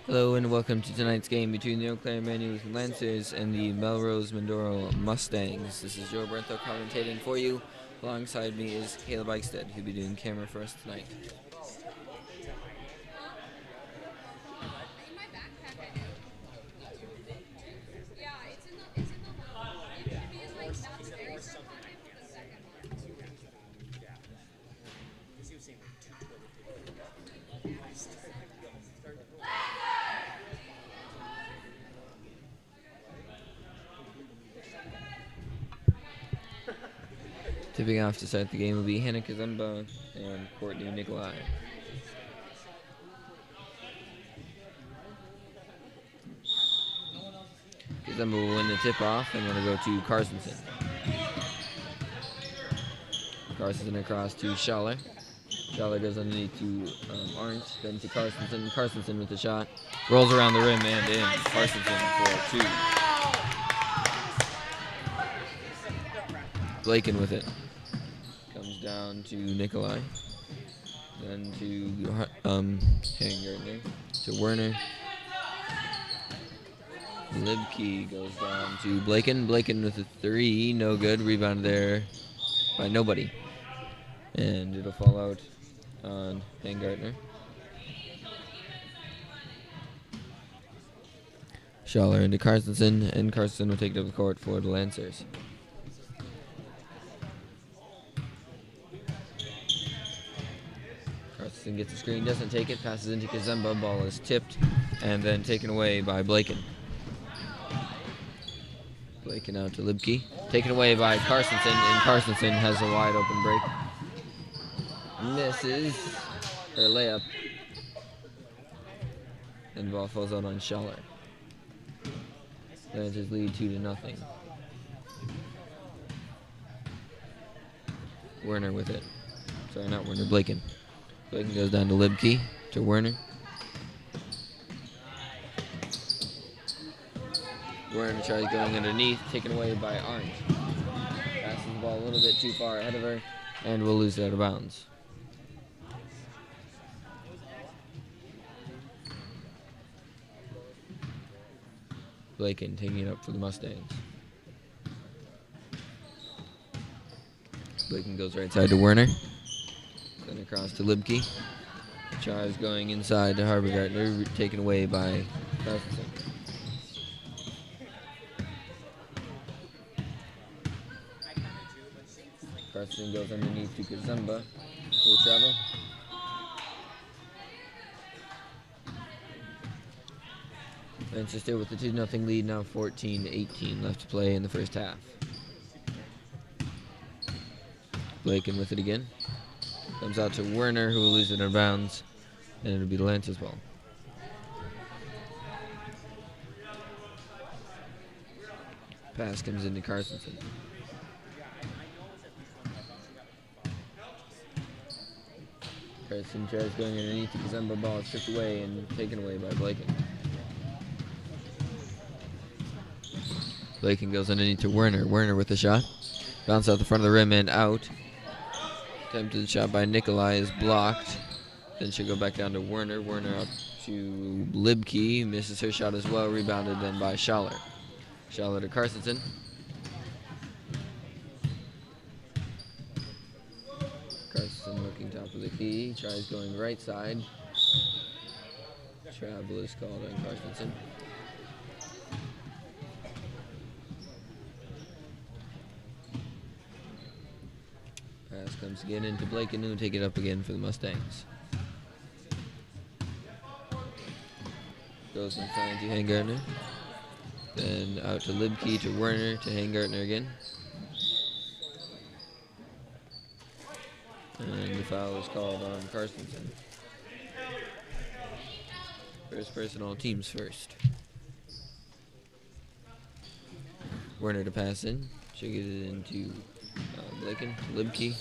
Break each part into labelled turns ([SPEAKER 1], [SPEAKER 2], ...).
[SPEAKER 1] Hello and welcome to tonight's game between the Eau Claire Immanuel Lancers and the Melrose Mindoro Mustangs. This is Joe Brento commentating for you. Alongside me is Caleb Eichstead, who'll be doing camera for us tonight. Tipping off to start the game will be Hannah Kazumba and Courtney Nikolai. Kazumba will win the tip-off and going to go to Carsonson. Carsonson across to Schaller. Schaller goes underneath to Orange, then to Carsonson. Carsonson with the shot. Rolls around the rim and in. Carsonson for two. Blaken with it. Comes down to Nikolai. Then to Hangartner. To Werner. Libke goes down to Blaken. Blaken with a three. No good. Rebound there by nobody. And it'll fall out on Hangartner. Schaller into Carsonson, and Carsonson will take it up the court for the Lancers. Carsonson gets the screen, doesn't take it, passes into Kazemba, ball is tipped, and then taken away by Blaken. Blaken out to Libke, taken away by Carsonson, and Carsonson has a wide open break. Misses her layup, and the ball falls out on Schaller. Lancers lead 2-0. Werner with it. Sorry, not Werner, Blaken. Blaken goes down to Libke, to Werner. Werner tries going underneath, taken away by Orange. Passes the ball a little bit too far ahead of her, and will lose it out of bounds. Blaken taking it up for the Mustangs. Blaken goes right side to Werner. Then across to Libke. Tries going inside to Harbergartner, taken away by Carsonson. Carsonson goes underneath to Kazemba. Will travel. Lancers still with the 2-0 lead, now 14-18 left to play in the first half. Blaken with it again. Comes out to Werner, who will lose it out of bounds, and it'll be the Lancers ball. Pass comes into Carsonson. Carsonson tries going underneath the Kazemba, ball is stripped away and taken away by Blaken. Blaken goes underneath to Werner. Werner with the shot. Bounce out the front of the rim and out. Attempted shot by Nikolai is blocked. Then she'll go back down to Werner. Werner up to Libke. Misses her shot as well. Rebounded then by Schaller. Schaller to Carsonson. Carsonson looking top of the key. Tries going right side. Travel is called on Carsonson. Pass comes again into Blaken, who will take it up again for the Mustangs. Goes inside to Hangartner. Then out to Libke, to Werner, to Hangartner again. And the foul is called on Carsonson. First personal, teams first. Werner to pass in. She'll get it into Blaken, Libke,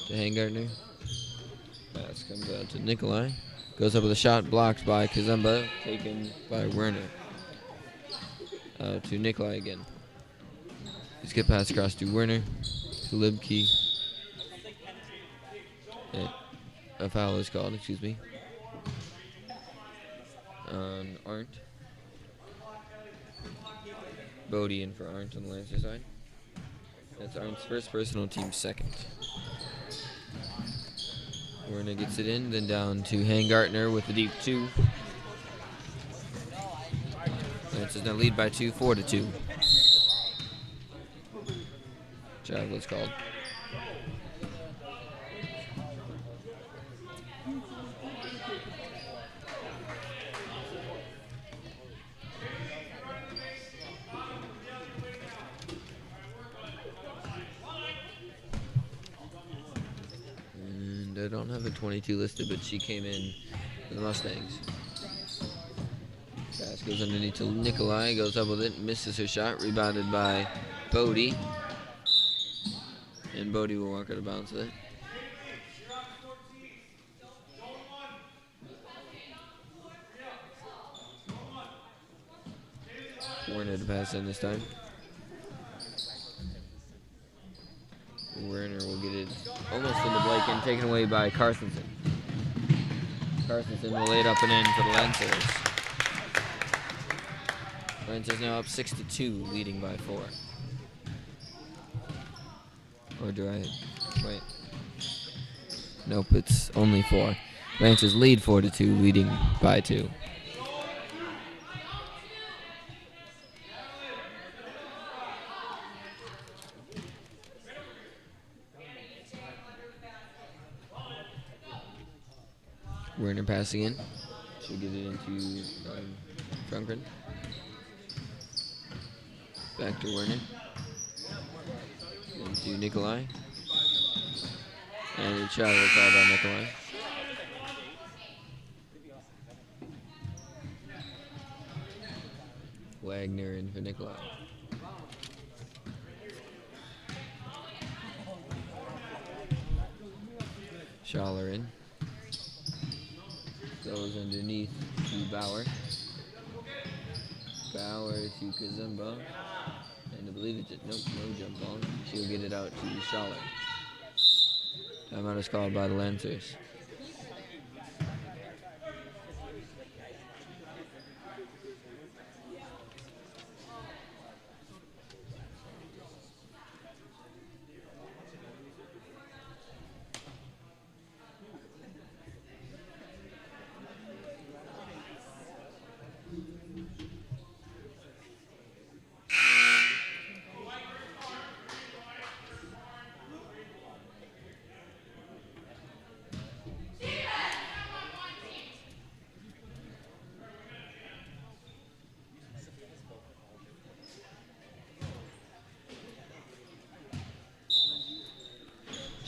[SPEAKER 1] to Hangartner. Pass comes out to Nikolai. Goes up with a shot, blocked by Kazemba, taken by Werner. To Nikolai again. Just get pass across to Werner, to Libke. A foul is called, excuse me. on Arndt. Bodie in for Arndt on the Lancer side. That's Arndt's first personal, team second. Werner gets it in, then down to Hangartner with the deep 2. Lancers now lead by 2, 4-2. Child was called. And I don't have a 22 listed, but she came in for the Mustangs. Pass goes underneath to Nikolai, goes up with it, misses her shot, rebounded by Bodie. And Bodie will walk out of bounds with it. Werner to pass in this time. Werner will get it almost into Blake and taken away by Carstensen. Carstensen will lay it up and in for the Lancers. Lancers now up 6-2, leading by 4. Or do I wait? Nope, it's only 4. Lancers lead 4-2, leading by 2. Werner passing in. Should get it into Franklin. Back to Werner. Into Nikolai. And a travel called on Nikolai. Wagner in for Nikolai. Schaller in. Goes underneath to Bauer. Bauer to Kazumba. And I believe it's nope, no jump ball. She'll get it out to Schaller. Timeout is called by the Lancers.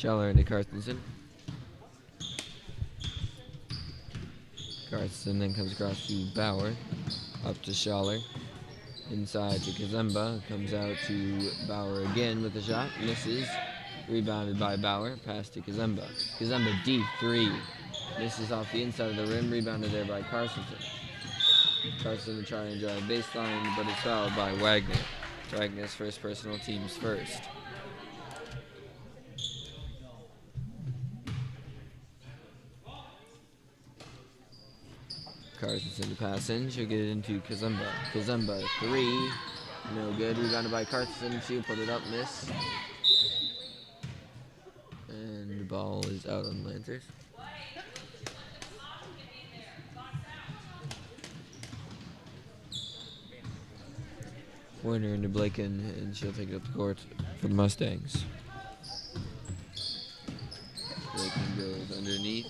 [SPEAKER 1] Schaller into Carstensen. Carstensen then comes across to Bauer. Up to Schaller. Inside to Kazemba. Comes out to Bauer again with a shot. Misses. Rebounded by Bauer. Pass to Kazemba. Kazemba deep 3. Misses off the inside of the rim. Rebounded there by Carstensen. Carstensen to try and drive baseline, but it's fouled by Wagner. Wagner's first personal, team's first. Carstensen to pass in. She'll get it into Kazemba. Kazemba 3. No good. Rebounded by Carstensen. She'll put it up. Miss. And the ball is out on the Lancers. Werner into Blaken, and she'll take it up the court for the Mustangs. Blaken goes underneath.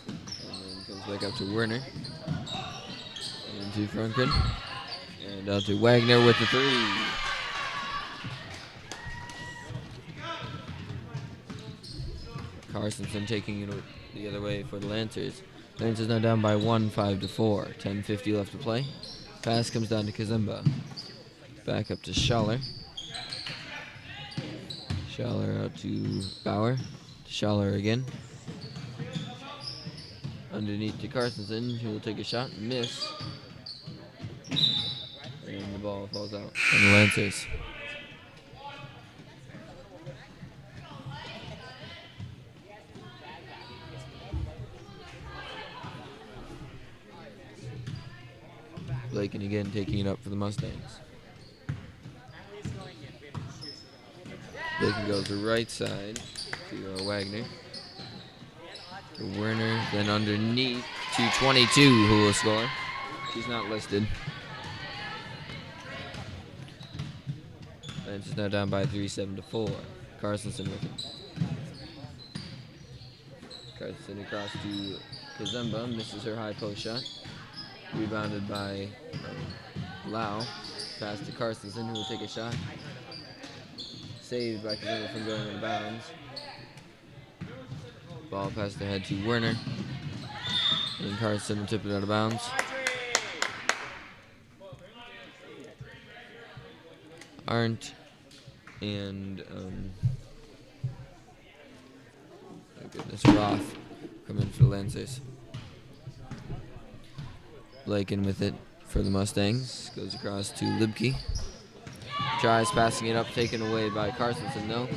[SPEAKER 1] And then comes back up to Werner. Into Franklin. And down to Wagner with the 3. Carstensen taking it the other way for the Lancers. Lancers now down by 1, 5-4. 10:50 left to play. Pass comes down to Kazemba. Back up to Schaller. Schaller out to Bauer. Schaller again. Underneath to Carstensen. He will take a shot and miss. And the ball falls out on the Lancers. Blaken again taking it up for the Mustangs. Blaken goes to right side to Wagner. To Werner, then underneath to 22, who will score. She's not listed. Lance is now down by 3, 7-4. Carstensen with it. Carstensen across to Kazemba, misses her high post shot. Rebounded by Lau. Pass to Carstensen, who will take a shot. Saved by Kazemba from going out of bounds. Ball passed ahead to Werner. And Carstensen will tip it out of bounds. Arndt and Roth come in for the Lancers. Blaken with it for the Mustangs. Goes across to Libke. Tries passing it up, taken away by Carstensen, though.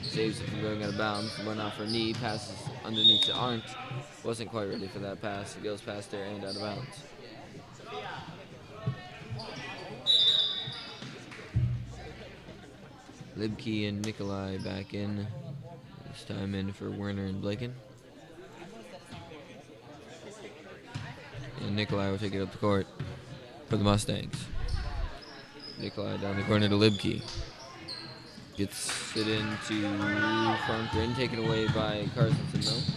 [SPEAKER 1] Saves it from going out of bounds. Went off her knee, passes underneath to Arndt. Wasn't quite ready for that pass. It goes past her and out of bounds. Libke and Nikolai back in. This time in for Werner and Blaken. And Nikolai will take it up the court for the Mustangs. Nikolai down the corner to Libke. Gets it into Franklin, taken away by Carstensen though.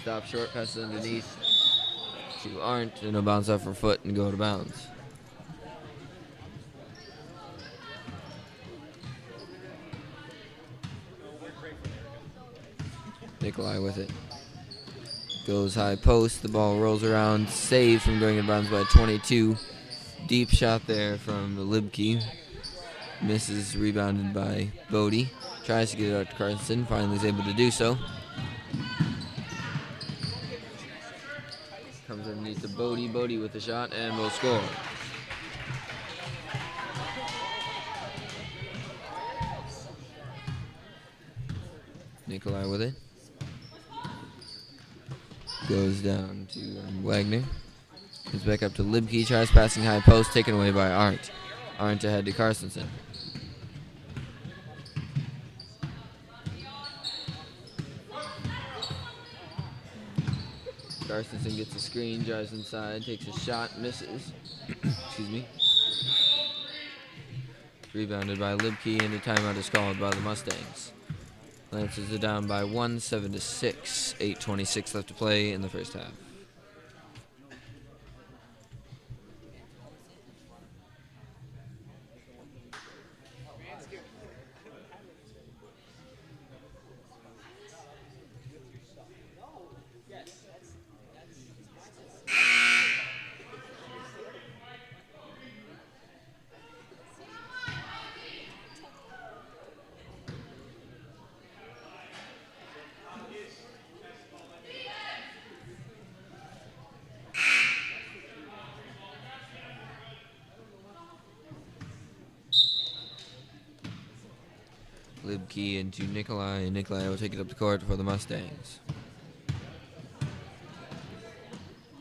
[SPEAKER 1] Stop short, passes underneath to Arndt, and it'll bounce off her foot and go out of bounds. Nikolai with it. Goes high post, the ball rolls around, saved from going in bounds by 22. Deep shot there from Libke. Misses, rebounded by Bodie. Tries to get it out to Carstensen, finally is able to do so. Comes underneath to Bodie. Bodie with the shot and will score. Nikolai with it. Goes down to Wagner. Gets back up to Libke. Tries passing high post. Taken away by Arndt. Arndt ahead to Carstensen. Carstensen gets a screen. Drives inside. Takes a shot. Misses. Excuse me. Rebounded by Libke, and a timeout is called by the Mustangs. Lancers are down by 1, 7-6. 8:26 left to play in the first half. Libke into Nikolai, and Nikolai will take it up the court for the Mustangs.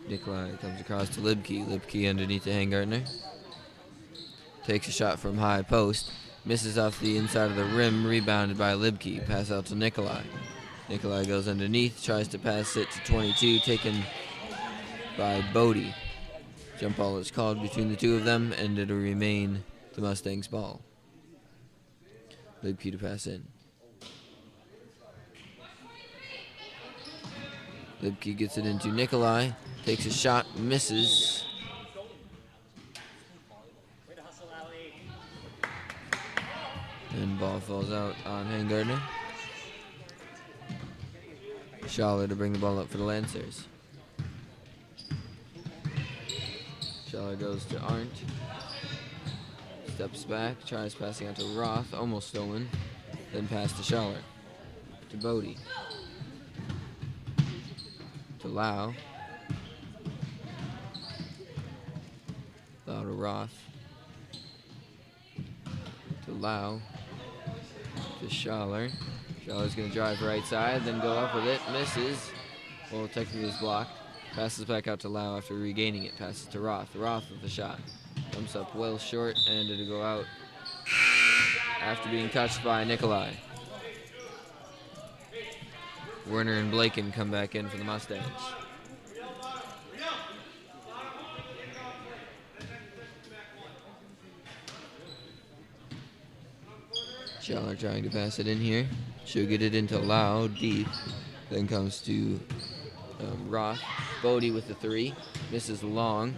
[SPEAKER 1] Nikolai comes across to Libke. Libke underneath to Hangartner. Takes a shot from high post. Misses off the inside of the rim. Rebounded by Libke. Pass out to Nikolai. Nikolai goes underneath. Tries to pass it to 22. Taken by Bodie. Jump ball is called between the two of them, and it'll remain the Mustangs' ball. Libke to pass in. Libke gets it into Nikolai. Takes a shot, misses. And ball falls out on Hangartner. Schaller to bring the ball up for the Lancers. Schaller goes to Arndt. Steps back, tries passing out to Roth, almost stolen. Then pass to Schaller. To Bodie. To Lau. Lau to Roth. To Lau. To Schaller. Schaller's going to drive right side, then go up with it. Misses. Well, technically is blocked. Passes back out to Lau after regaining it. Passes to Roth. Roth with the shot. Jumps up well short, and it'll go out after being touched by Nikolai. Werner and Blaken come back in for the Mustangs. Schaller trying to pass it in here. She'll get it into Lau deep. Then comes to Roth. Bodie with the three. Misses long.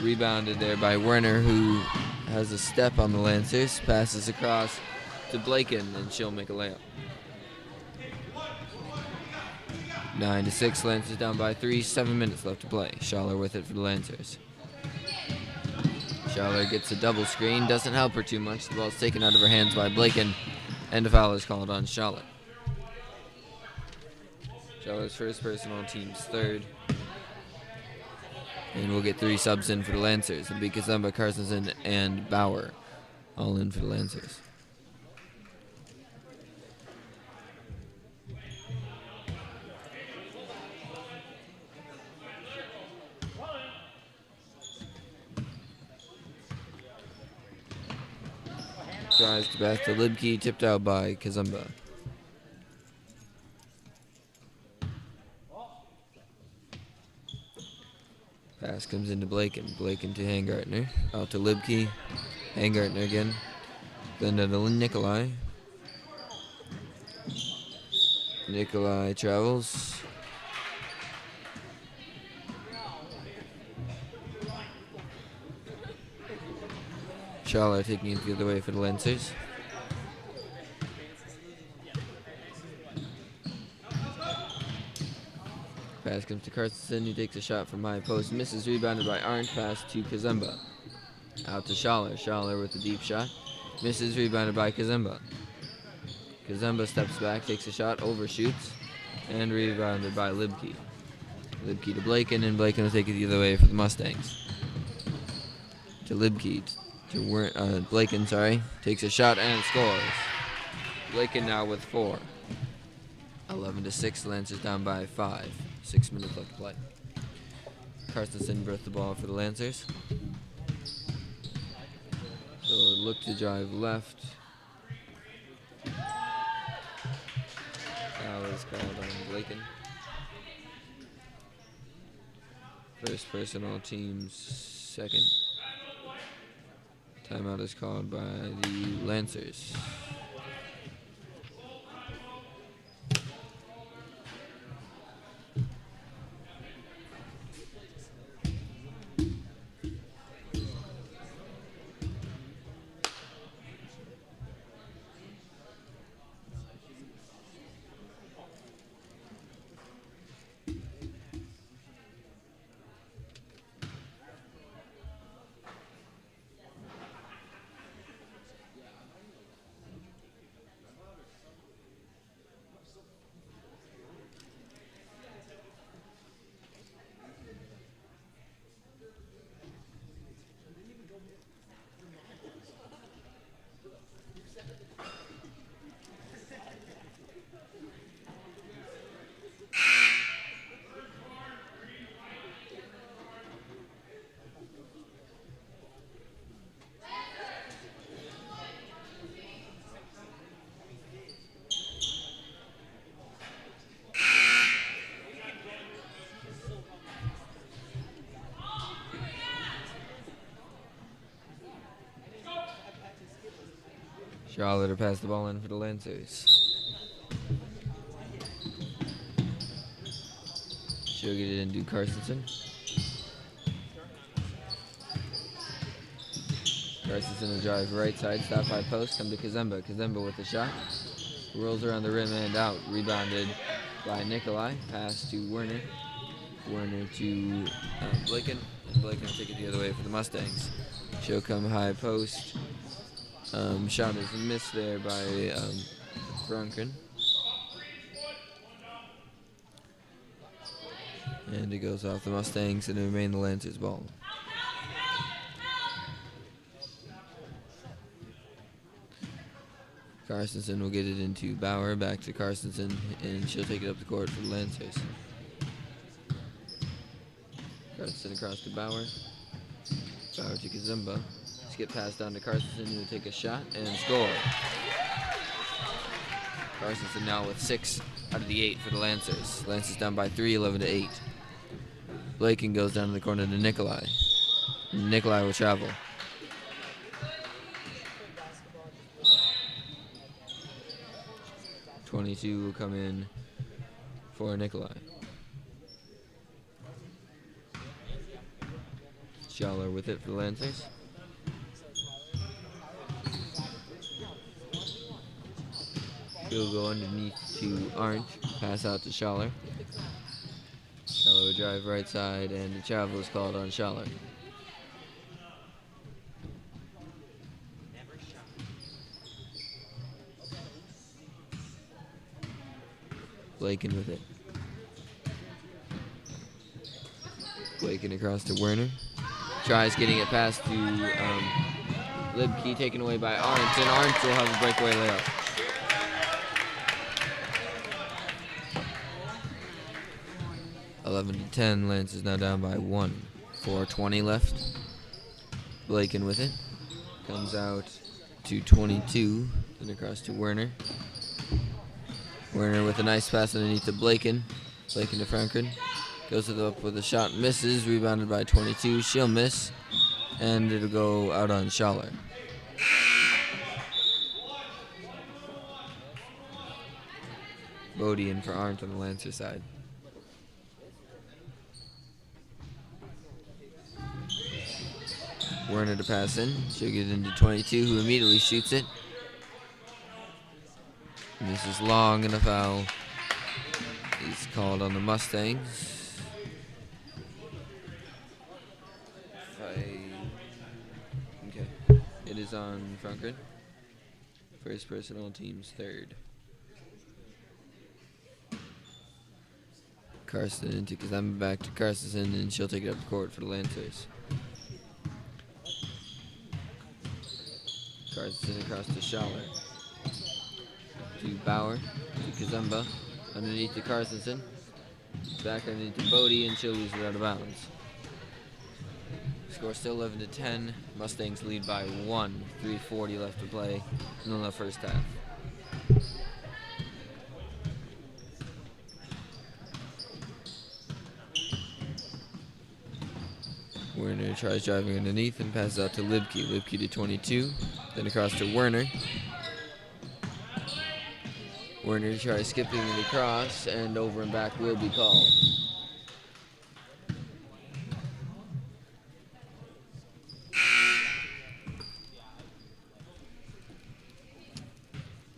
[SPEAKER 1] Rebounded there by Werner, who has a step on the Lancers. Passes across to Blaken, and she'll make a layup. 9-6, Lancers down by 3. 7 minutes left to play. Schaller with it for the Lancers. Schaller gets a double screen. Doesn't help her too much. The ball's taken out of her hands by Blaken, and a foul is called on Schaller. Schaller's first personal, team's third. And we'll get 3 subs in for the Lancers. It'll be Kazemba, Carstensen, and Bauer all in for the Lancers. Drives to back to Libke, tipped out by Kazemba. Pass comes into Blaken. Blaken to Hangartner. Out to Libke. Hangartner again. Then to Nikolai. Nikolai travels. Schaller taking it the other way for the Lancers. Pass comes to Carstensen, who takes a shot from high post. Misses, rebounded by Arndt. Pass to Kazemba. Out to Schaller. Schaller with the deep shot. Misses, rebounded by Kazemba. Kazemba steps back, takes a shot, overshoots, and rebounded by Libke. Libke to Blaken, and Blaken will take it the other way for the Mustangs. To Libke. Blaken, takes a shot and scores. Blaken now with 4. 11-6, Lancers down by 5. 6 minutes left to play. Carstensen birthed the ball for the Lancers. So look to drive left. Foul is called on Blaken. First personal, team's second. Timeout is called by the Lancers. Charlotte to pass the ball in for the Lancers. She'll get it into Carstensen. Carstensen will drive right side, stop high post, come to Kazemba. Kazemba with the shot. Rolls around the rim and out. Rebounded by Nikolai. Pass to Werner. Werner to Blaken. And Blaken will take it the other way for the Mustangs. She'll come high post. Shot is missed there by Brunken. And it goes off the Mustangs and it remains the Lancers' ball. Carstensen will get it into Bauer, back to Carstensen, and she'll take it up the court for the Lancers. Carstensen across to Bauer. Bauer to Kazumba. Skip pass down to Carstensen, who will take a shot and score. Carstensen now with 6 out of the 8 for the Lancers. Lancers down by 3, 11-8. Blaken goes down to the corner to Nikolai. Nikolai will travel. .22 will come in for Nikolai. Schaller with it for the Lancers. He'll go underneath to Arndt. Pass out to Schaller. Schaller will drive right side, and the travel is called on Schaller. Blaken with it. Blaken across to Werner. Tries getting it past to Libke, taken away by Arndt, and Arndt will have a breakaway layup. (11-10). Lance is now down by 1. 4:20 left. Blaken with it. Comes out to 22. Then across to Werner. Werner with a nice pass underneath to Blaken. Blaken to Franklin. Goes to the up with a shot, misses, rebounded by 22. She'll miss, and it'll go out on Schaller. Bodie in for Arndt on the Lancer side. Werner to pass in. She'll get into 22, who immediately shoots it. Misses long, and a foul is called on the Mustangs. Okay. It is on Franklin. First personal, team's third. Carson into Kazamba, back to Carstensen, and she'll take it up the court for the Lancers. Carstensen across to Schaller. To Bauer, to Kazumba, underneath to Carstensen, back underneath to Bodie, and she'll lose it out of bounds. Score still 11-10. Mustangs lead by 1. 3:40 left to play in the first half. Werner tries driving underneath and passes out to Libke. Libke to 22, then across to Werner. Werner tries skipping it across, and over and back will be called.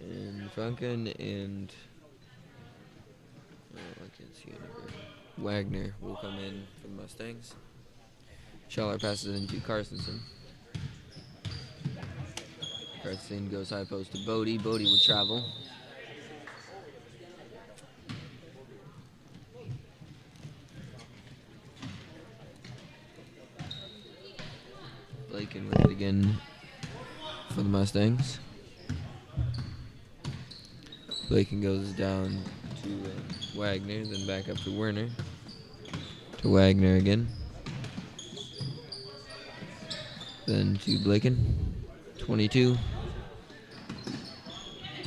[SPEAKER 1] And Franken and I can't see anybody. Wagner will come in for the Mustangs. Schaller passes it into Carstensen. Carstensen goes high post to Bodie. Bodie will travel. Blaken with it again for the Mustangs. Blaken goes down to Wagner, then back up to Werner. To Wagner again. Then to Blaken. 22.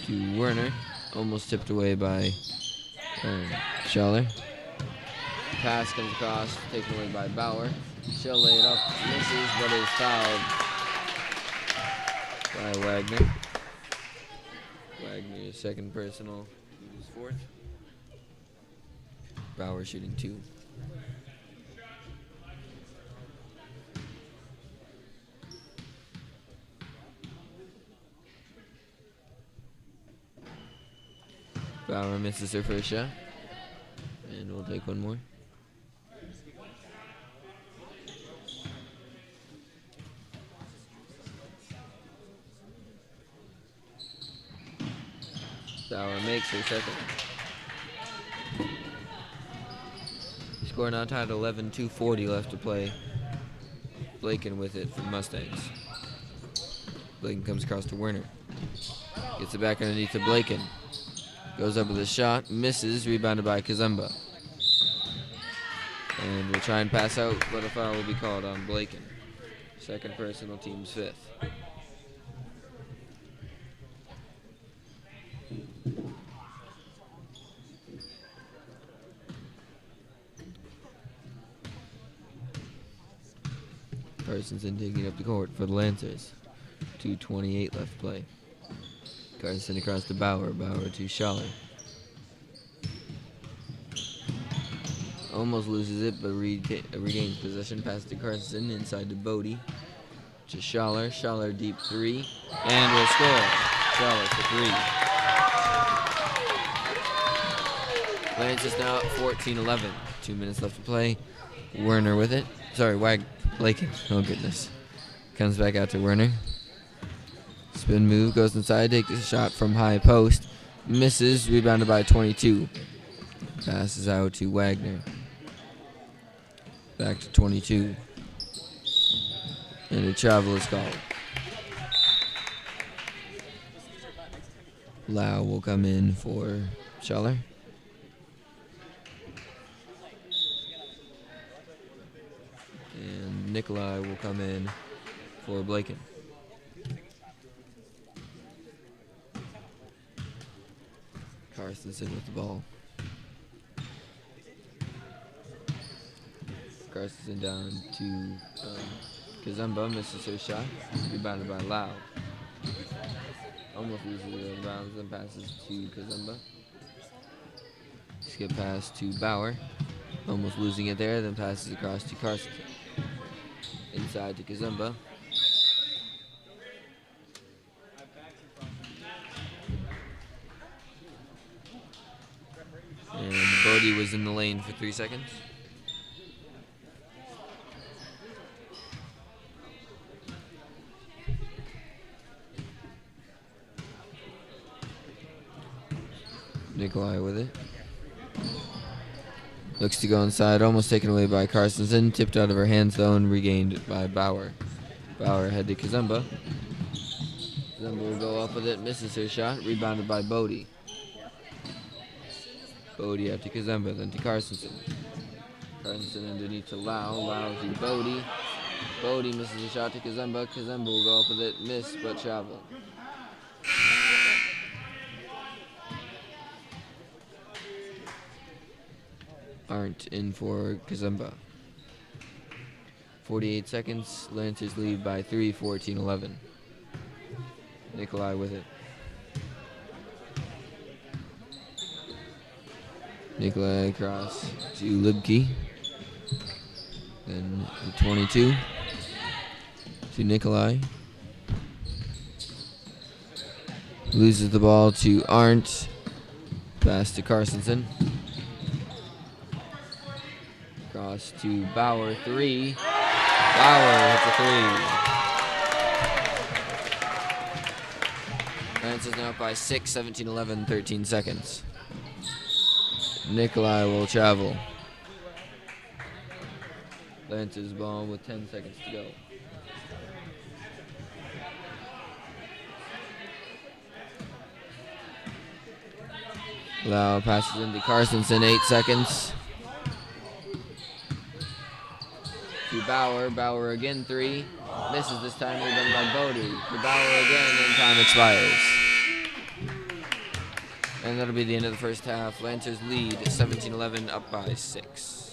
[SPEAKER 1] To Werner. Almost tipped away by Schaller. Pass comes across, taken away by Bauer. She'll lay it up, misses, but is fouled by Wagner. Wagner's second personal, his fourth. Bauer shooting 2. Bauer misses her first shot, and we'll take one more. Bauer makes her second. Score now tied 11, 2:40 left to play. Blaken with it for the Mustangs. Blaken comes across to Werner. Gets it back underneath to Blaken. Goes up with a shot, misses, rebounded by Kazumba. And we'll try and pass out, but a foul will be called on Blaken. Second personal, team's fifth. Carsonson taking up the court for the Lancers. 2:28 left to play. Carson across to Bauer. Bauer to Schaller. Almost loses it, but regains possession. Pass to Carson inside to Bodie. To Schaller. Schaller deep three. And will score. Schaller for three. Lancers now at 14-11. 2 minutes left to play. Werner with it. Sorry, Blaken. Oh, goodness. Comes back out to Werner. Spin move, goes inside, takes a shot from high post. Misses, rebounded by 22. Passes out to Wagner. Back to 22. And a travel is called. Lau will come in for Schaller. And Nikolai will come in for Blaken. Carsonson with the ball. Carsonson down to Kazumba, misses her shot. Rebounded by Lau. Almost loses it out of bounds, then passes to Kazumba. Skip pass to Bauer. Almost losing it there, then passes across to Carsonson. Inside to Kazumba. And Bodie was in the lane for 3 seconds. Nikolai with it. Looks to go inside, almost taken away by Carsonson. Tipped out of her hands though and regained by Bauer. Bauer ahead to Kazumba. Kazumba will go up with it, misses her shot. Rebounded by Bodie. Bodie out to Kazumba, then to Carsonson. Carsonson underneath to Lau. Lau to Bodie. Bodie misses a shot to Kazumba. Kazumba will go up with it, miss, but travel. Aren't in for Kazumba. 48 seconds. Lancers lead by 3, 14-11. Nikolai with it. Nikolai across to Libke. Then to 22 to Nikolai. Loses the ball to Arndt. Pass to Carsonson. Cross to Bauer, three. Bauer hits a three. Lancers now up by 6, 17-11, 13 seconds. Nikolai will travel. Lancers ball with 10 seconds to go. Lau passes into Carsonson, 8 seconds. To Bauer. Bauer again, 3. Misses this time, rebounded by Bodie. To Bauer again, and time expires. And that'll be the end of the first half. Lancers lead 17-11, up by 6.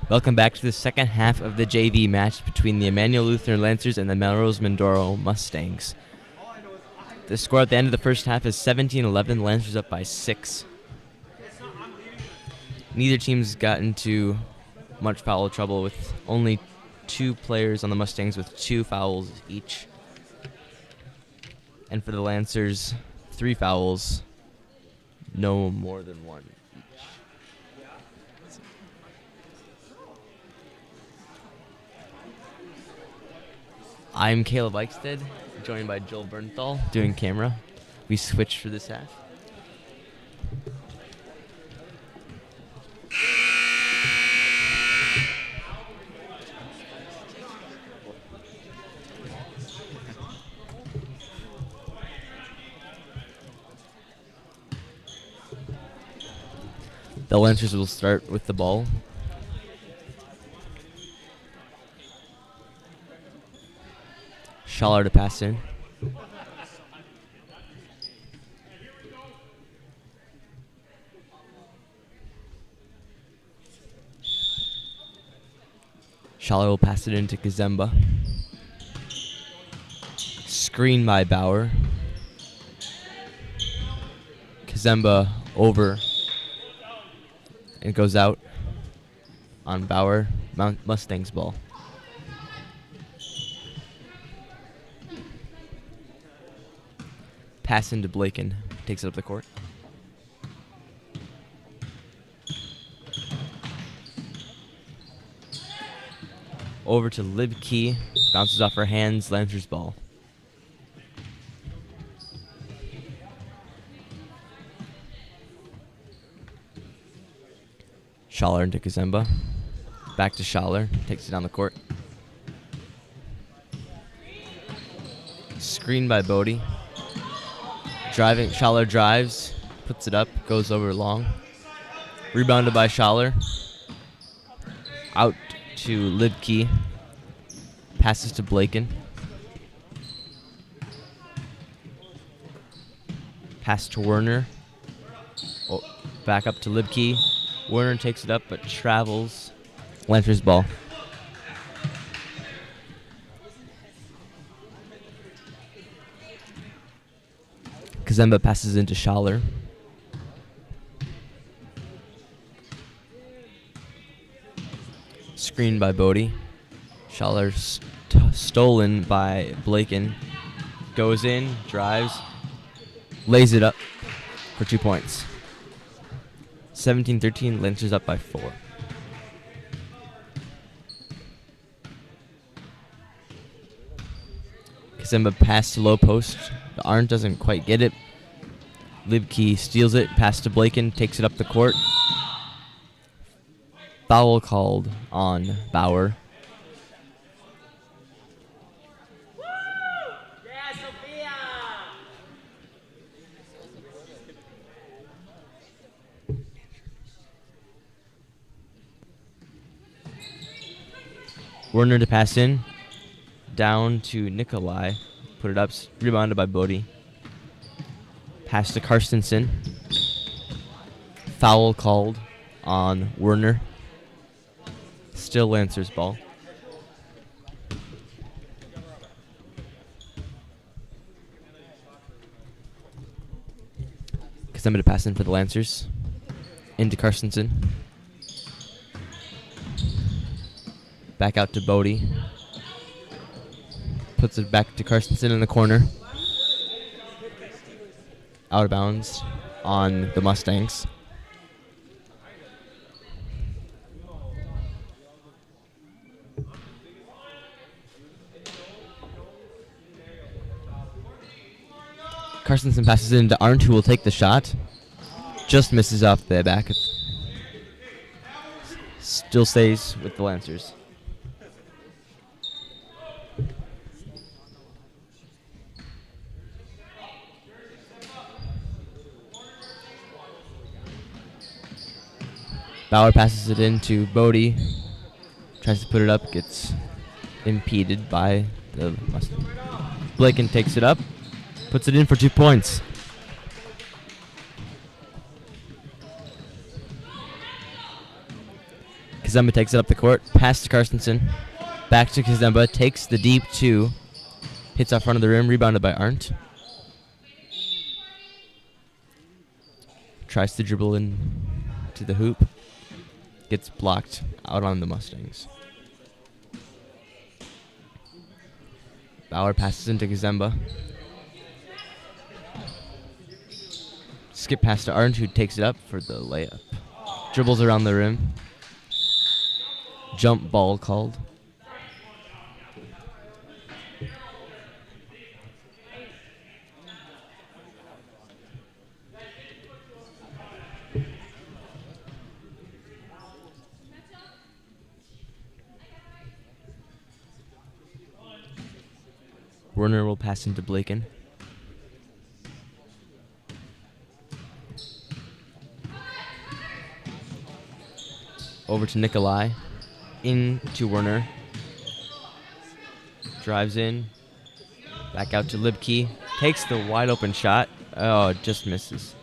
[SPEAKER 2] Welcome back to the second half of the JV match between the Immanuel Lutheran Lancers and the Melrose Mindoro Mustangs. The score at the end of the first half is 17-11. Lancers up by 6. Neither team's got into much foul trouble, with only 2 players on the Mustangs with 2 fouls each. And for the Lancers, 3 fouls, no more than 1 each. I'm Caleb Eichstead, joined by Joel Bernthal doing camera. We switched for this half. The Lancers will start with the ball. Schaller to pass in. Schaller will pass it into Kazemba. Screen by Bauer. Kazemba over. And it goes out on Bauer. Mustangs ball. Pass into Blaken. Takes it up the court. Over to Libkey. Bounces off her hands. Lancers ball. Schaller into Kazemba. Back to Schaller. Takes it down the court. Screen by Bodie. Driving, Schaller drives, puts it up, goes over long. Rebounded by Schaller. Out to Libkey. Passes to Blaken. Pass to Werner. Oh, back up to Libkey. Werner takes it up but travels. Lancers ball. Kazemba passes into Schaller. Screened by Bodie. Schaller stolen by Blaken. Goes in, drives, lays it up for 2 points. 17-13, Lancers up by 4. Kazemba pass to low post. The Arndt doesn't quite get it. Libkey steals it, pass to Blaken, takes it up the court. Foul called on Bauer. Werner to pass in. Down to Nikolai. Put it up. Rebounded by Bodie. Pass to Karstensen. Foul called on Werner. Still Lancers ball. Kazemba to pass in for the Lancers. Into Karstensen. Back out to Bodie. Puts it back to Karstensen in the corner. Out of bounds on the Mustangs. Karstensen passes it into Arndt, who will take the shot. Just misses off the back. Still stays with the Lancers. Bauer passes it into Bodie. Tries to put it up. Gets impeded by the Mustang. Blaken takes it up. Puts it in for 2 points. Kazemba takes it up the court. Pass to Carstensen. Back to Kazemba. Takes the deep 2. Hits out front of the rim. Rebounded by Arndt. Tries to dribble in to the hoop. Gets blocked out on the Mustangs. Bauer passes into Kazemba. Skip pass to Arndt, who takes it up for the layup. Dribbles around the rim. Jump ball called. Werner will pass into Blaken. Over to Nikolai. Into Werner. Drives in. Back out to Libke. Takes the wide open shot. Oh, it just misses.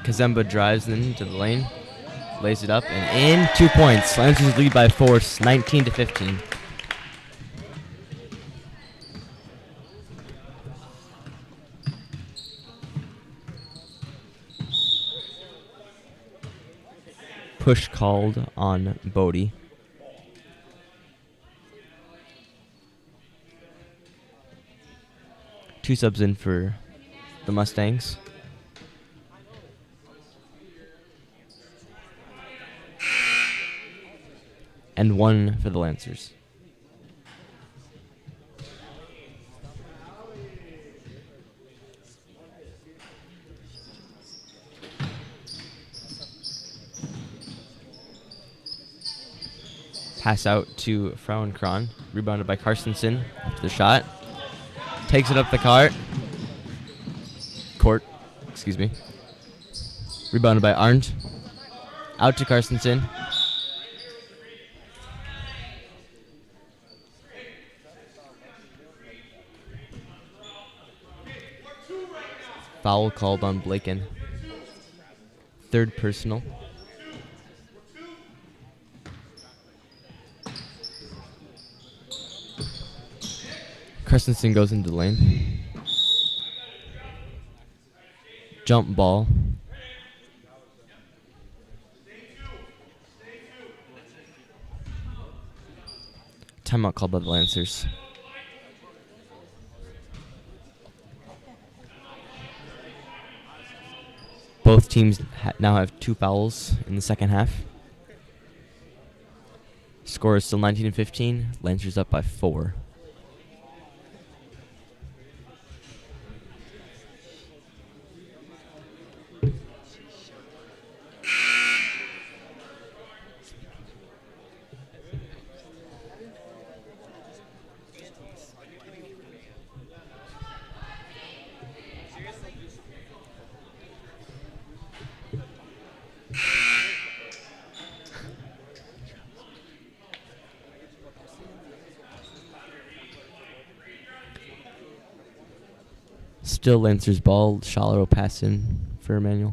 [SPEAKER 2] Kazemba drives into the lane. Lays it up and in. 2 points. Lancers lead by force, 19-15. Push called on Bodie. Two subs in for the Mustangs. And one for the Lancers. Pass out to Frauenkron. Rebounded by Carstensen. The shot. Takes it up the court. Excuse me. Rebounded by Arndt. Out to Carstensen. Foul called on Blaken. Third personal. Christensen goes into the lane. Jump ball. Timeout called by the Lancers. Both teams now have 2 fouls in the second half. Score is still 19-15. Lancers up by 4. Still Lancers ball. Schaller will pass in for Immanuel.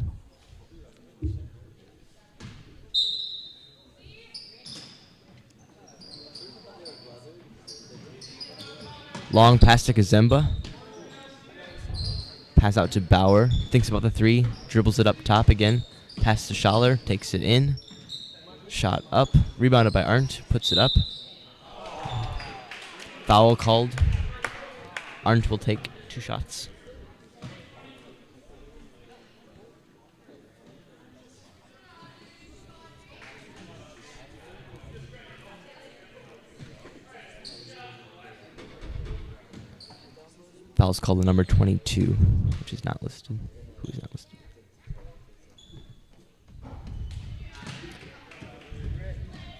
[SPEAKER 2] Long pass to Kazemba. Pass out to Bauer. Thinks about the 3. Dribbles it up top again. Pass to Schaller. Takes it in. Shot up. Rebounded by Arndt. Puts it up. Foul called. Arndt will take 2 shots. Foul's called the number 22, which is not listed. Who is not listed?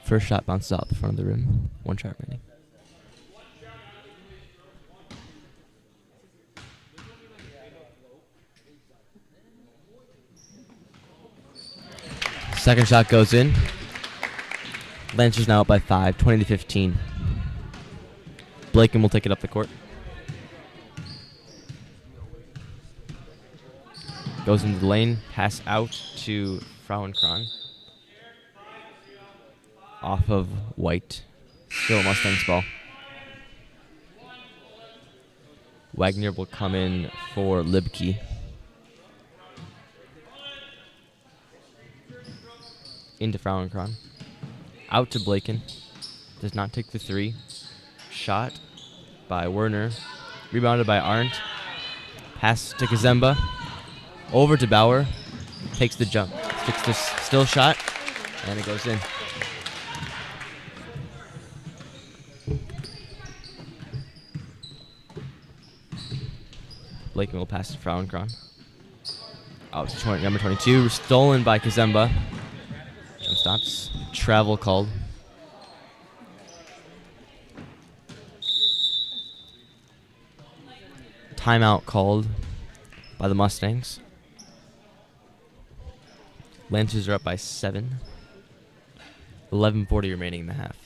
[SPEAKER 2] First shot bounces out the front of the rim. 1 shot remaining. Second shot goes in. Lancers now up by 5, 20-15. Blaken will take it up the court. Goes into the lane. Pass out to Frauenkron. off of white. Still Mustangs ball. Wagner will come in for Libke. Into Frauenkron. Out to Blaken. Does not take the 3. Shot by Werner. Rebounded by Arndt. Pass to Kazemba. Over to Bauer. Takes the jump. Sticks the still shot. And it goes in. Blaken will pass to Frauenkron. Out to number 22. Stolen by Kazemba. Jump stops. Travel called. Timeout called by the Mustangs. Lancers are up by 7. 11:40 remaining in the half.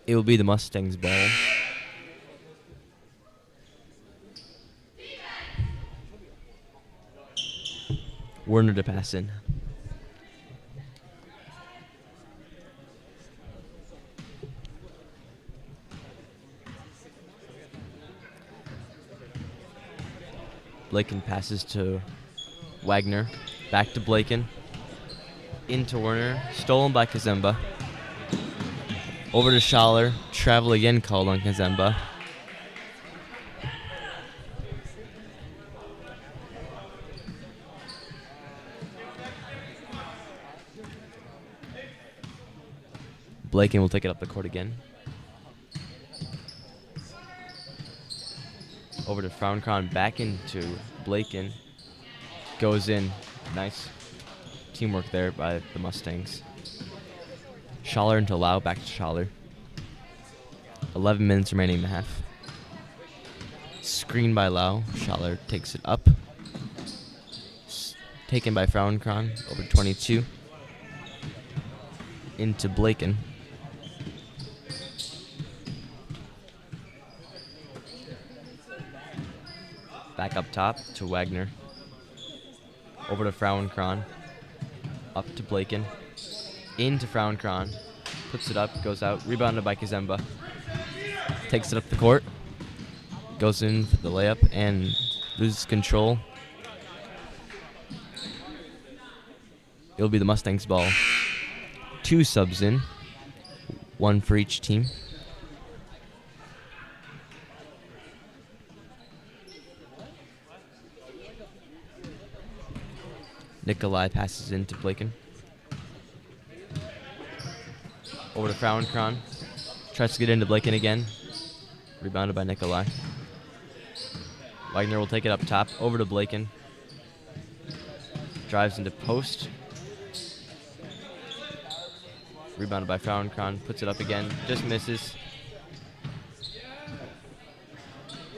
[SPEAKER 2] It will be the Mustangs' ball. Werner to pass in. Blaken passes to Wagner. Back to Blaken. Into Werner. Stolen by Kazemba. Over to Schaller. Travel again called on Kazemba. Blaken will take it up the court again. Over to Frauenkron. Back into Blaken. Goes in. Nice teamwork there by the Mustangs. Schaller into Lau, back to Schaller. 11 minutes remaining in the half. Screen by Lau. Schaller takes it up. Taken by Frauenkron. Over 22. Into Blaken. Back up top to Wagner. Over to Frauenkron. Up to Blaken. Into Frauenkron. Puts it up, goes out. Rebounded by Kazemba. Takes it up the court. Goes in for the layup and loses control. It'll be the Mustangs' ball. 2 subs in. 1 for each team. Nikolai passes into Blaken. Over to Frauenkron. Tries to get into Blaken again. Rebounded by Nikolai. Wagner will take it up top. Over to Blaken. Drives into post. Rebounded by Frauenkron. Puts it up again. Just misses.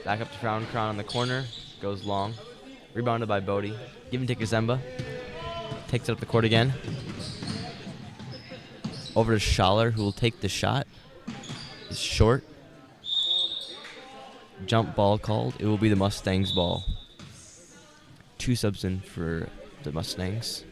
[SPEAKER 2] Back up to Frauenkron on the corner. Goes long. Rebounded by Bodie. Given to Kazemba. Takes it up the court again. Over to Schaller, who will take the shot. It's short. Jump ball called. It will be the Mustangs' ball. 2 subs in for the Mustangs.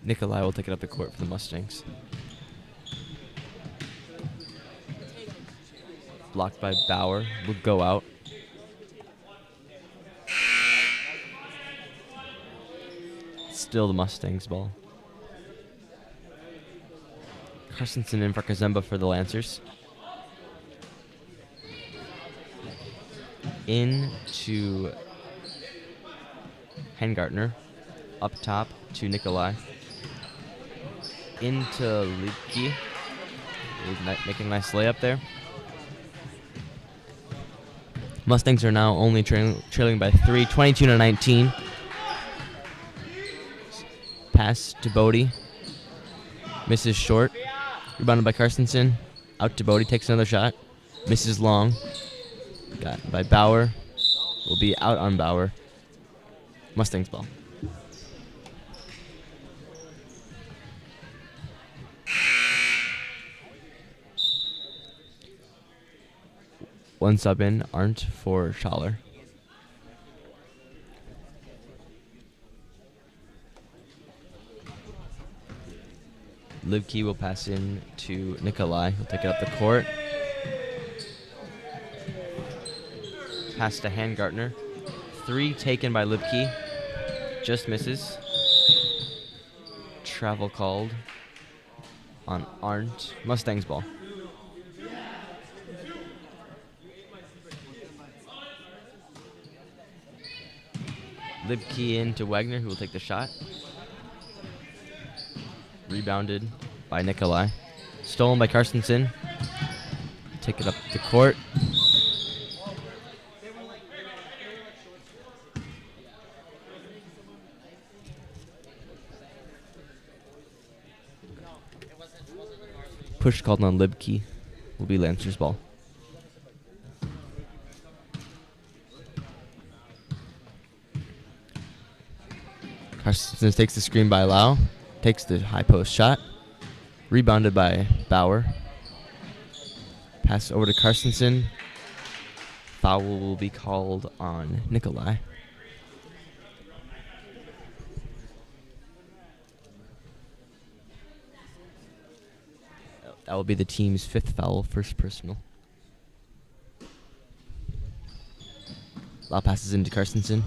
[SPEAKER 2] Nikolai will take it up the court for the Mustangs. Blocked by Bauer. Will go out. Still the Mustangs ball. Carstensen in for Kazemba for the Lancers. In to Hengartner. Up top to Nikolai. Into Liedtke. Making a nice layup there. Mustangs are now only trailing by 3, 22-19. Pass to Bodie. Misses short. Rebounded by Carstensen. Out to Bodie. Takes another shot. Misses long. Got by Bauer. Will be out on Bauer. Mustangs ball. One sub in, Arndt for Schaller. Liedtke will pass in to Nikolai. He'll take it up the court. Pass to Hangartner. 3 taken by Liedtke. Just misses. Travel called on Arndt. Mustangs ball. Liedtke in to Wagner, who will take the shot. Rebounded by Nikolai. Stolen by Carstensen. Take it up the court. Push called on Liedtke. Will be Lancers ball. Carstensen takes the screen by Lau. Takes the high post shot. Rebounded by Bauer. Pass over to Carstensen. Foul will be called on Nikolai. That will be the team's 5th foul, first personal. Lau passes into Carstensen.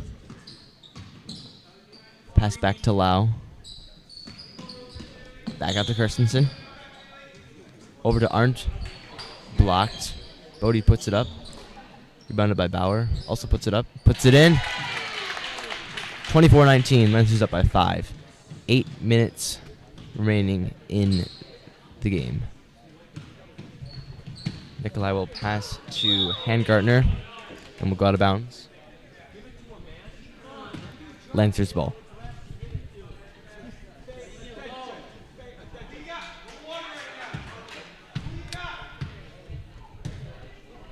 [SPEAKER 2] Pass back to Lau. Back out to Carstensen. Over to Arndt. Blocked. Bodie puts it up. Rebounded by Bauer. Also puts it up. Puts it in. 24-19. Lancers up by 5. 8 minutes remaining in the game. Nikolai will pass to Hangartner and will go out of bounds. Lancers ball.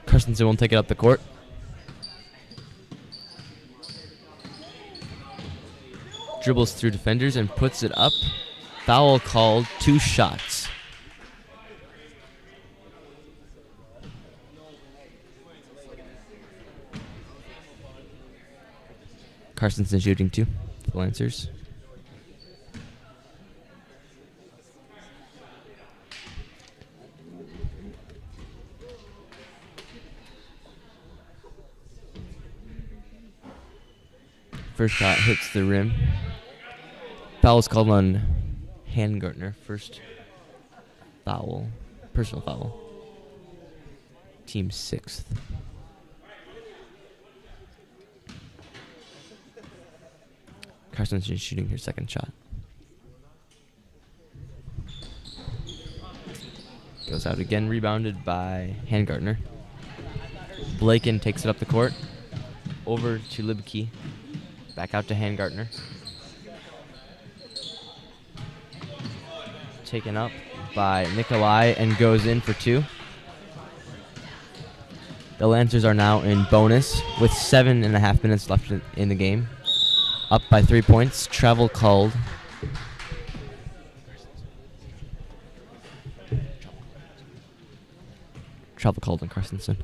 [SPEAKER 2] Carstensen won't take it up the court. Dribbles through defenders and puts it up. Foul called. 2 shots. Carstensen shooting 2 for the Lancers. First shot hits the rim. Foul is called on Hangartner. First foul. Personal foul. Team 6th. Carstensen shooting her second shot. Goes out again, rebounded by Hangartner. Blaken takes it up the court. Over to Liedtke. Back out to Hangartner. Taken up by Nikolai and goes in for 2. The Lancers are now in bonus with 7.5 minutes left in the game. Up by 3 points. Travel called. Travel called on Carstensen.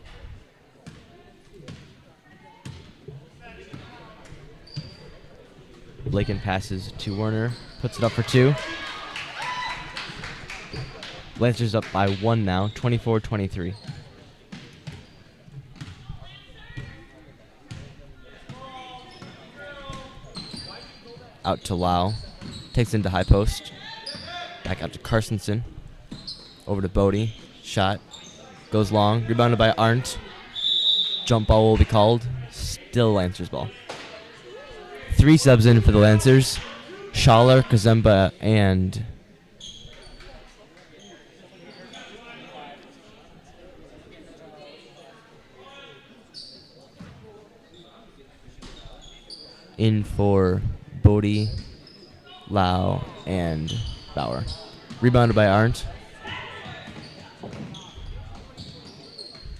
[SPEAKER 2] Blaken passes to Werner. Puts it up for 2. Lancers up by 1 now. 24-23. Out to Lau. Takes into high post. Back out to Carstensen. Over to Bodie. Shot. Goes long. Rebounded by Arndt. Jump ball will be called. Still Lancers ball. 3 subs in for the Lancers. Schaller, Kazemba, and in for Bodie, Lau, and Bauer. Rebounded by Arndt.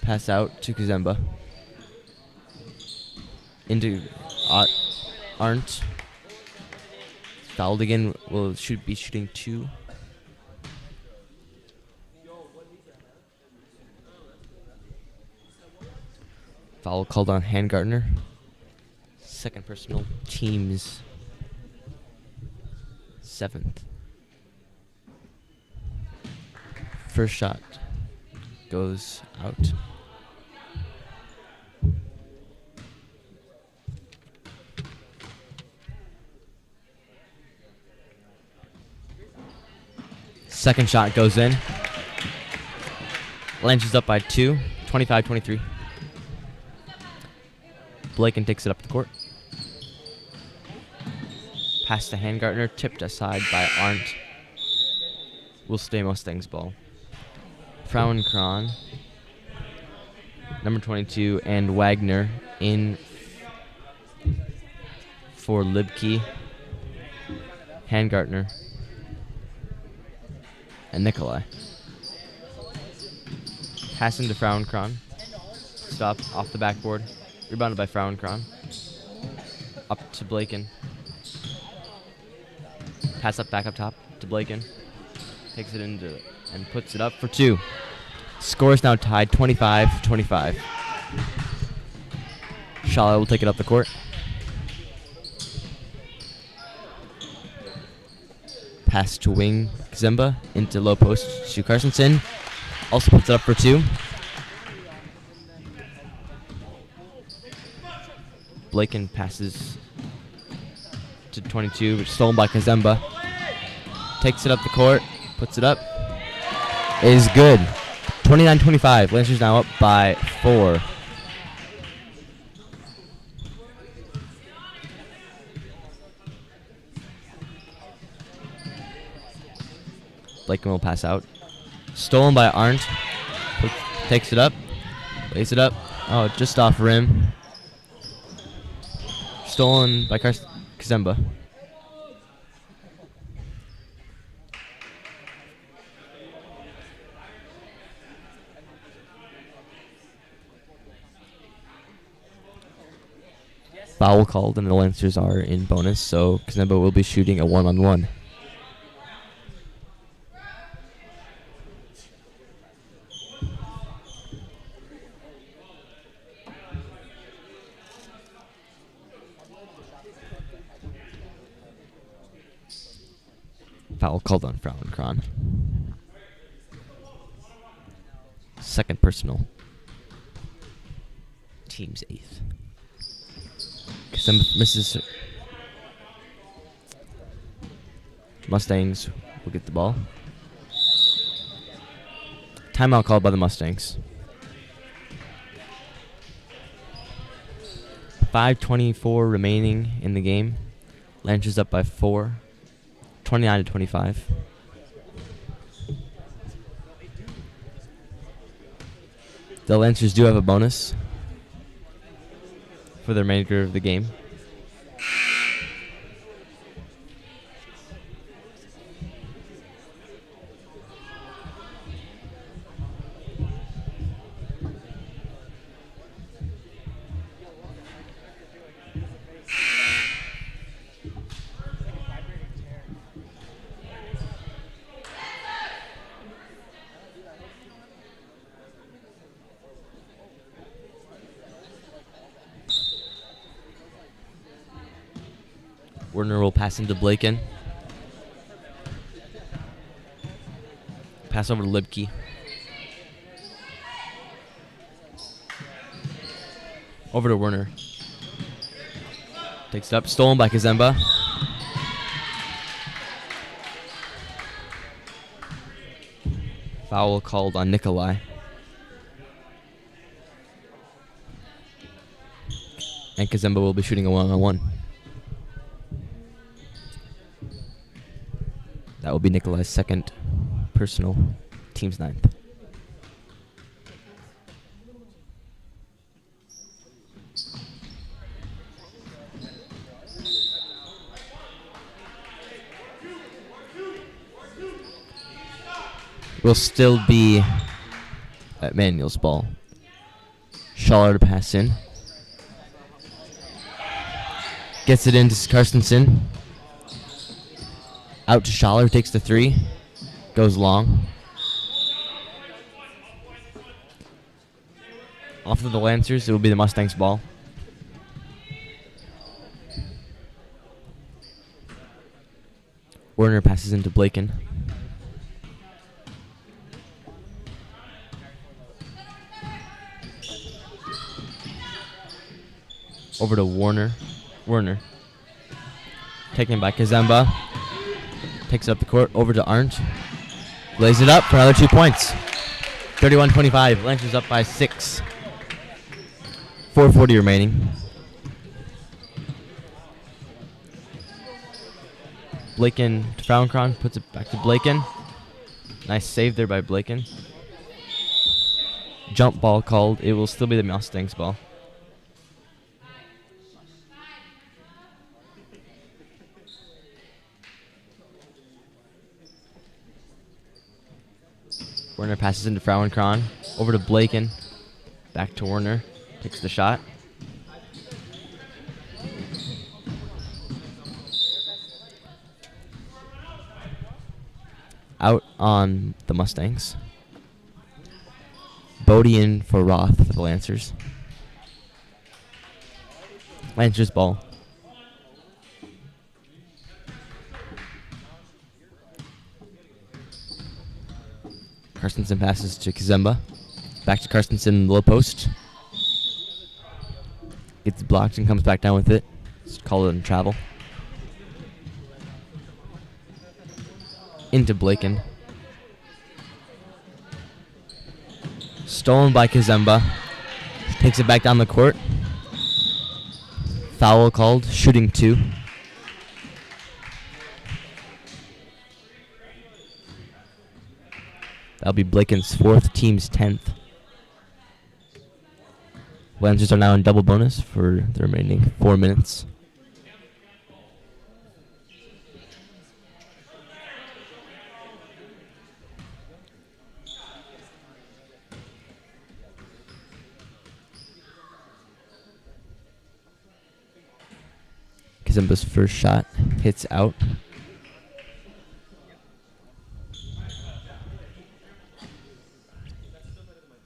[SPEAKER 2] Pass out to Kazemba. Into Arndt. Fouled again. Will be shooting 2. Foul called on Handgartner. Second personal. Team's 7th. First shot goes out. Second shot goes in. Lancers up by 2, 25-23. Blaken takes it up the court. Pass to Handgartner, tipped aside by Arndt. Will stay Mustangs ball. Frauenkron, number 22, and Wagner in for Libke, Handgartner, and Nikolai. Passing to Frauenkron. Stop off the backboard. Rebounded by Frauenkron. Up to Blaken. Pass up back up top to Blaken. Takes it into and puts it up for 2. Score is now tied 25-25. Schaller will take it up the court. Pass to wing Kazemba into low post to Carstensen. Also puts it up for 2. Blaken passes to 22, which is stolen by Kazemba. Takes it up the court, puts it up. It is good. 29-25. Lancers now up by 4. Blaken will pass out. Stolen by Arndt. Takes it up. Lays it up. Oh, just off rim. Stolen by Kazemba. Foul called and the Lancers are in bonus, so Kazemba will be shooting a 1-on-1. Foul called on Frauenkron. Second personal. Team's 8th. Kazemba misses. Mustangs will get the ball. Timeout called by the Mustangs. 5:24 remaining in the game. Lancers up by 4. 29-25. The Lancers do have a bonus for the remainder of the game. Werner will pass into Blaken. Pass over to Libke. Over to Werner. Takes it up. Stolen by Kazemba. Foul called on Nikolai. And Kazemba will be shooting a 1-on-1. That will be Nikolai's second personal, team's 9th. Will still be Immanuel's ball. Schaller to pass in. Gets it into Carstensen. Out to Schaller, takes the 3. Goes long. Off of the Lancers, it will be the Mustangs' ball. Werner passes into Blaken. Over to Werner. Taken by Kazemba. Takes it up the court. Over to Arndt. Lays it up for another 2 points. 31-25. Lancers up by 6. 4:40 remaining. Blaken to Frauenkron. Puts it back to Blaken. Nice save there by Blaken. Jump ball called. It will still be the Mustangs' ball. Werner passes into Frauenkron. Over to Blaken. Back to Werner. Takes the shot. Out on the Mustangs. Bodie in for Roth for the Lancers. Lancers ball. Carstensen passes to Kazemba. Back to Carstensen in the low post. Gets blocked and comes back down with it. Just call it in travel. Into Blaken. Stolen by Kazemba. Takes it back down the court. Foul called. Shooting 2. That'll be Blaken's 4th, team's 10th. Lancers are now in double bonus for the remaining 4 minutes. Kazemba's first shot hits out.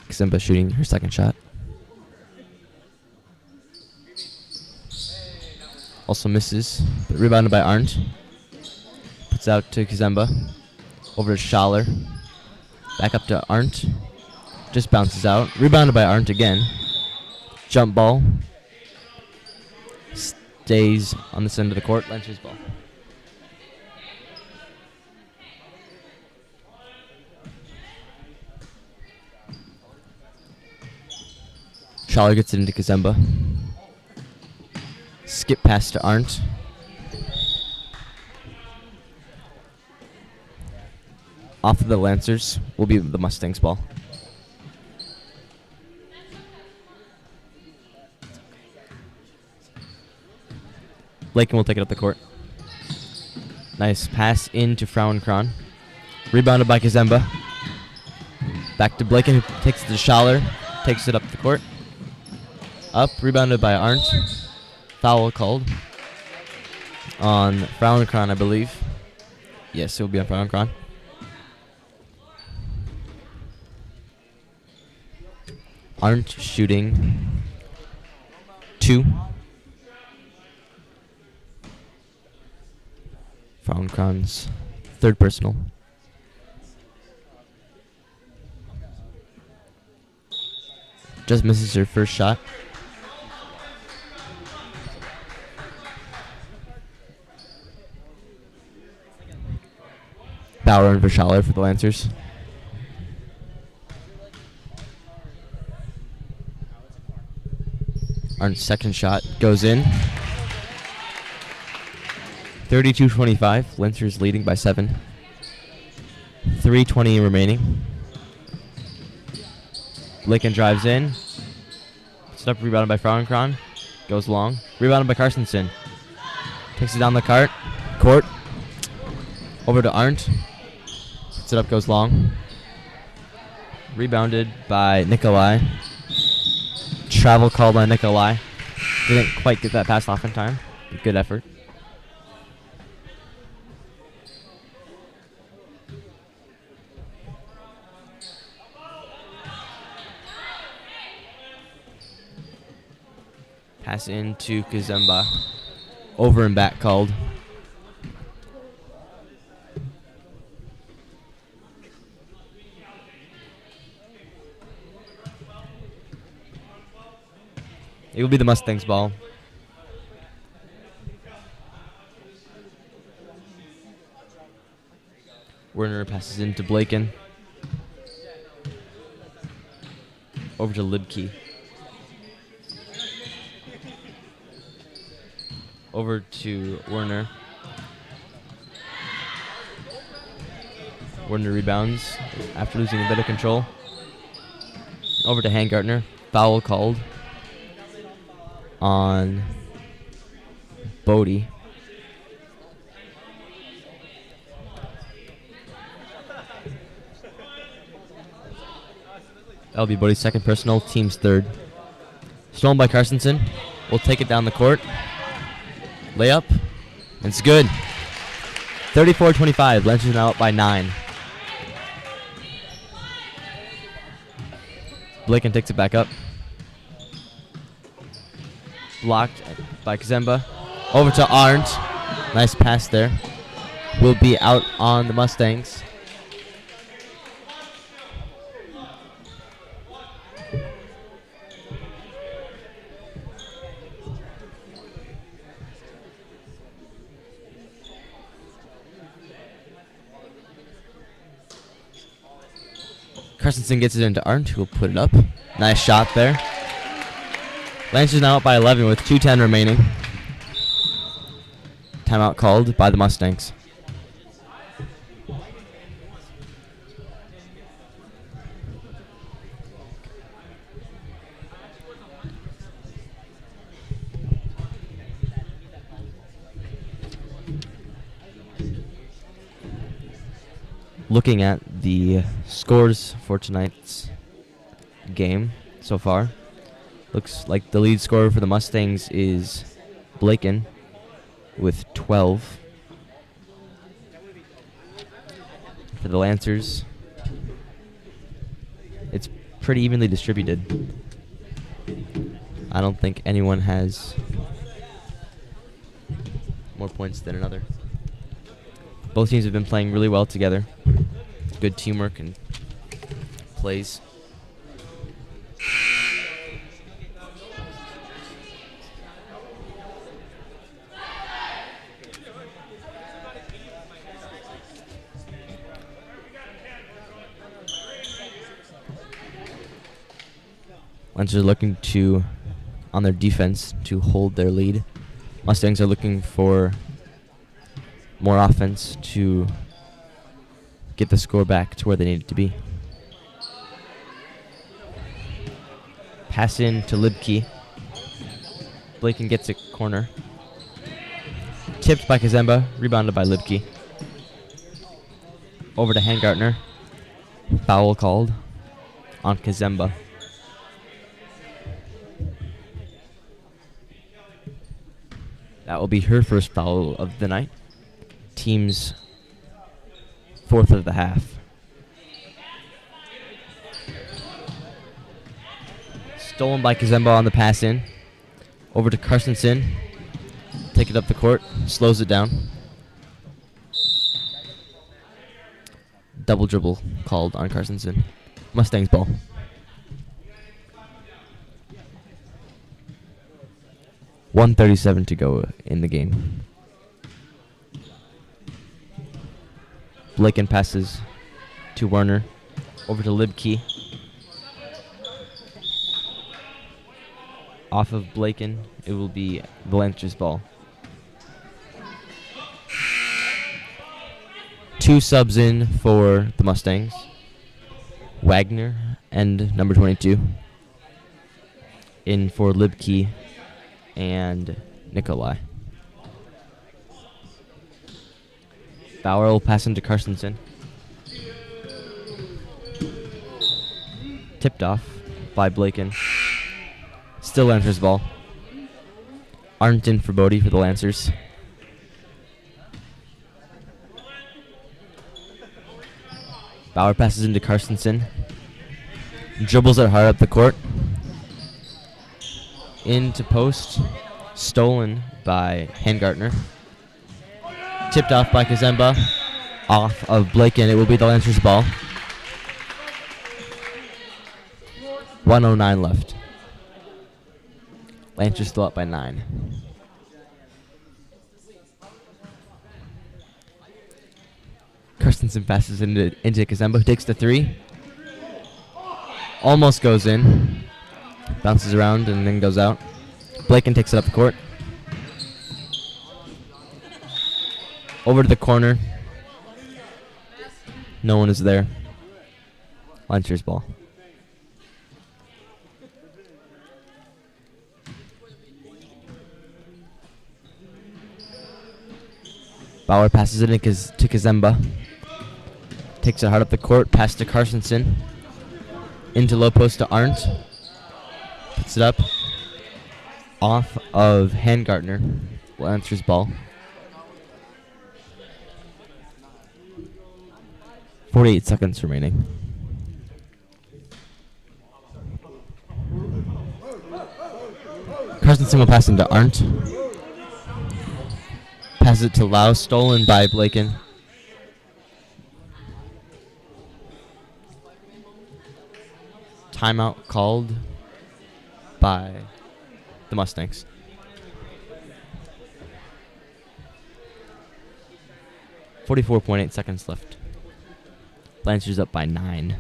[SPEAKER 2] Kazemba shooting her second shot. Also misses, but rebounded by Arndt. Puts out to Kazemba. Over to Schaller. Back up to Arndt. Just bounces out. Rebounded by Arndt again. Jump ball. Stays on this end of the court. Lancers ball. Schaller gets it into Kazemba. Skip pass to Arndt. Off of the Lancers will be the Mustangs ball. Blaken will take it up the court. Nice pass into Frauenkron. Rebounded by Kazemba. Back to Blaken, who takes it to Schaller. Takes it up the court. Up, rebounded by Arndt. Foul called on Frauenkron, I believe. Yes, it will be on Frauenkron. Arndt shooting 2. Frauenkron's 3rd personal. Just misses her first shot. Bauer and Schaller for the Lancers. Arndt's second shot goes in. 32-25. Lancers leading by 7. 3:20 remaining. Blaken drives in. Puts it up, rebounded by Frauenkron. Goes long. Rebounded by Carstensen. Takes it down the court. Over to Arndt. Puts it up, goes long. Rebounded by Nikolai. Travel call by Nikolai. Didn't quite get that pass off in time. Good effort. Pass into Kazemba. Over and back called. It will be the Mustangs' ball. Werner passes into Blaken. Over to Libke. Over to Werner. Werner rebounds after losing a bit of control. Over to Hangartner. Foul called on Bodie. That'll be Bodie's second personal, team's third. Stolen by Carstensen. We'll take it down the court. Layup. It's good. 34-25. Lancers now up by 9. Blaken takes it back up. Blocked by Kazemba. Over to Arndt. Nice pass there. Will be out on the Mustangs. Carstensen gets it into Arndt, who will put it up. Nice shot there. Lancers now up by 11 with 2:10 remaining. Timeout called by the Mustangs. Looking at the scores for tonight's game so far, looks like the lead scorer for the Mustangs is Blaken with 12. For the Lancers, it's pretty evenly distributed. I don't think anyone has more points than another. Both teams have been playing really well together. Good teamwork and plays. Lancers are looking to, on their defense, to hold their lead. Mustangs are looking for more offense to get the score back to where they need it to be. Pass in to Libke. Blaken gets a corner. Tipped by Kazemba, rebounded by Libke. Over to Hangartner. Foul called on Kazemba. That will be her first foul of the night. Team's fourth of the half. Stolen by Kazemba on the pass in. Over to Carstensen. Take it up the court. Slows it down. Double dribble called on Carstensen. Mustangs ball. .137 to go in the game. Blaken passes to Werner. Over to Libke. Off of Blaken, it will be the Lancers ball. 2 subs in for the Mustangs. Wagner and number 22. In for Libke and Nikolai. Bauer will pass into Carstensen. Tipped off by Blaken. Still Lancers ball. Arndt in for Bodie for the Lancers. Bauer passes into Carstensen. Dribbles it hard up the court. Into post. Stolen by Hangartner. Tipped off by Kazemba. Off of Blaken. It will be the Lancers ball. 1:09 left. Lancers still up by 9. Carstensen passes into Kazemba, who takes the 3. Almost goes in. Bounces around and then goes out. Blaken takes it up the court. Over to the corner. No one is there. Lancers ball. Bauer passes it to Kazemba. Takes it hard up the court. Pass to Carstensen. Into low post to Arndt. Puts it up. Off of Hangartner. Lancers ball. 48 seconds remaining. Carstensen will pass into Arndt. Passes it to Lau. Stolen by Blaken. Timeout called by the Mustangs. .8 seconds left. Lancers up by 9.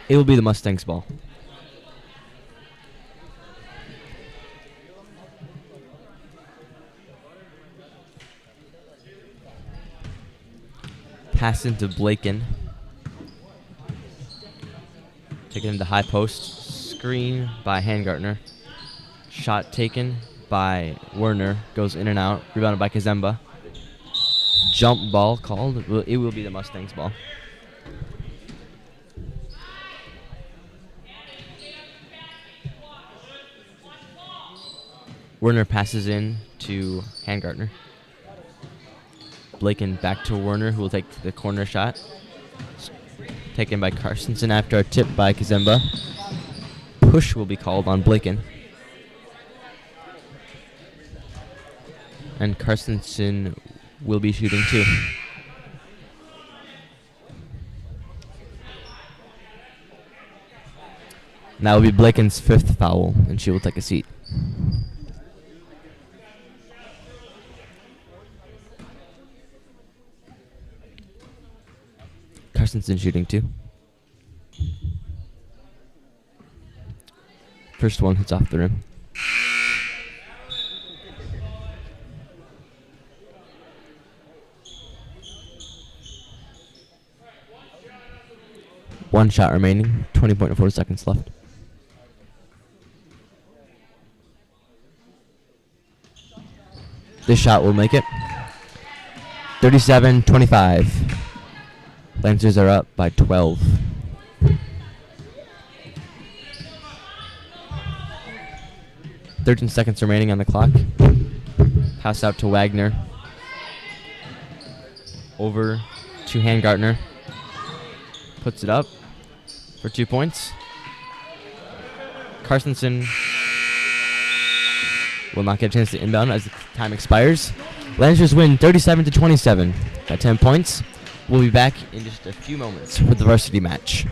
[SPEAKER 2] It will be the Mustangs ball. Pass into Blaken. Taken into high post. Screen by Hangartner. Shot taken by Werner. Goes in and out. Rebounded by Kazemba. Jump ball called. It will be the Mustangs ball. Werner passes in to Hangartner. Blaken back to Werner, who will take the corner shot. Taken by Carstensen after a tip by Kazemba. Push will be called on Blaken. And Carstensen will be shooting too. And that will be Blaken's 5th foul, and she will take a seat. Carstensen shooting too. First one hits off the rim. One shot remaining, 20.4 seconds left. This shot will make it. 37-25. Lancers are up by 12. "13 seconds remaining on the clock. Pass out to Wagner. Over to Hangartner. Puts it up for 2 points. Carstensen will not get a chance to inbound as the time expires. Lancers win 37-27 by 10 points. We'll be back in just a few moments with the varsity match.